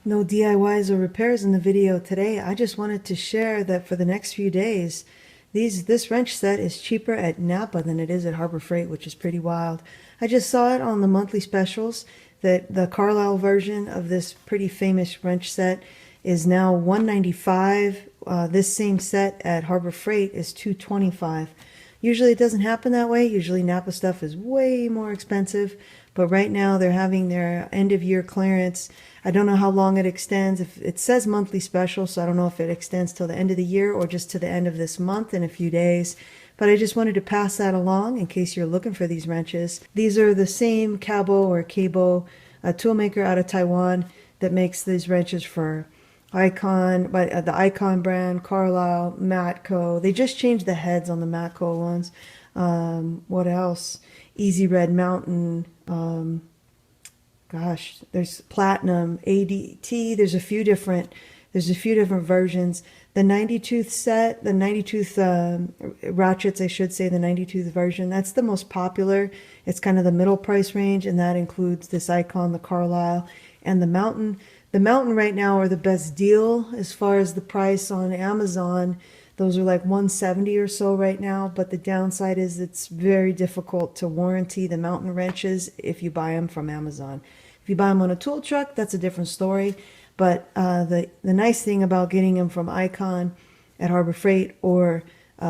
No DIYs or repairs in the video today. I just wanted to share that for the next few days, this wrench set is cheaper at NAPA than it is at Harbor Freight, which is pretty wild. I just saw it on the monthly specials that the Carlyle version of this pretty famous wrench set is now $195. This same set at Harbor Freight is $225. Usually it doesn't happen that way. Usually NAPA stuff is way more expensive, but right now they're having their end of year clearance. I don't know how long it extends. If it says monthly special, so I don't know if it extends till the end of the year or just to the end of this month in a few days. But I just wanted to pass that along in case you're looking for these wrenches. These are the same Cabo or Cabo toolmaker out of Taiwan that makes these wrenches for Icon, the Icon brand, Carlyle, Matco. They just changed the heads on the Matco ones. What else? Easy Red Mountain. Gosh, there's Platinum, ADT. There's a few different versions. The 90 tooth set, the 90 tooth ratchets, I should say, the 90 tooth version. That's the most popular. It's kind of the middle price range, and that includes this Icon, the Carlyle, and the Mountain. The Mountain right now are the best deal as far as the price on Amazon. Those are like $170 or so right now, but the downside is it's very difficult to warranty the Mountain wrenches if you buy them from Amazon. If you buy them on a tool truck, that's a different story. But the nice thing about getting them from Icon at Harbor Freight or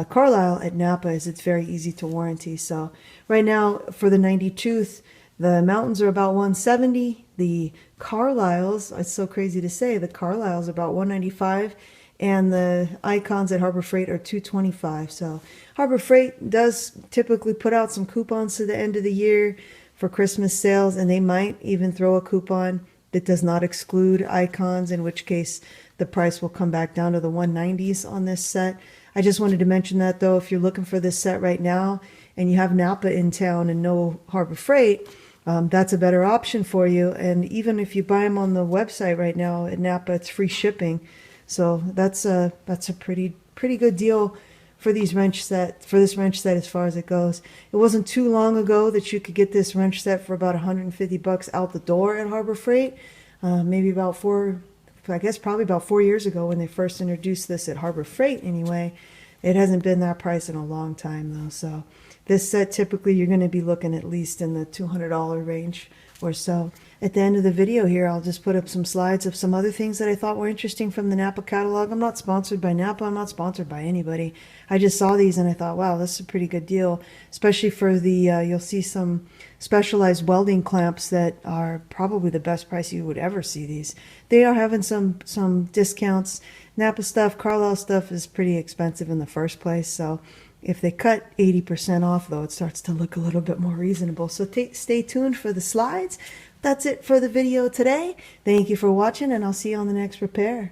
Carlyle at NAPA is it's very easy to warranty. So right now for the 90 tooth, the Mountains are about $170. The Carlyles, it's so crazy to say, the Carlyles are about $195, and the Icons at Harbor Freight are $225. So Harbor Freight does typically put out some coupons to the end of the year for Christmas sales, and they might even throw a coupon that does not exclude Icons, in which case the price will come back down to the 190s on this set. I just wanted to mention that, though, if you're looking for this set right now and you have NAPA in town and no Harbor Freight, that's a better option for you. And even if you buy them on the website right now at NAPA, it's free shipping. So that's a pretty good deal for this wrench set as far as it goes. It wasn't too long ago that you could get this wrench set for about $150 out the door at Harbor Freight. Maybe about probably about 4 years ago when they first introduced this at Harbor Freight anyway. It hasn't been that price in a long time though. So this set, typically you're going to be looking at least in the $200 range or so. At the end of the video here, I'll just put up some slides of some other things that I thought were interesting from the NAPA catalog. I'm not sponsored by NAPA. I'm not sponsored by anybody. I just saw these and I thought, wow, this is a pretty good deal, especially for the, you'll see some specialized welding clamps that are probably the best price you would ever see these. They are having some discounts. NAPA stuff, Carlyle stuff is pretty expensive in the first place, so if they cut 80% off, though, it starts to look a little bit more reasonable. So stay tuned for the slides. That's it for the video today. Thank you for watching, and I'll see you on the next repair.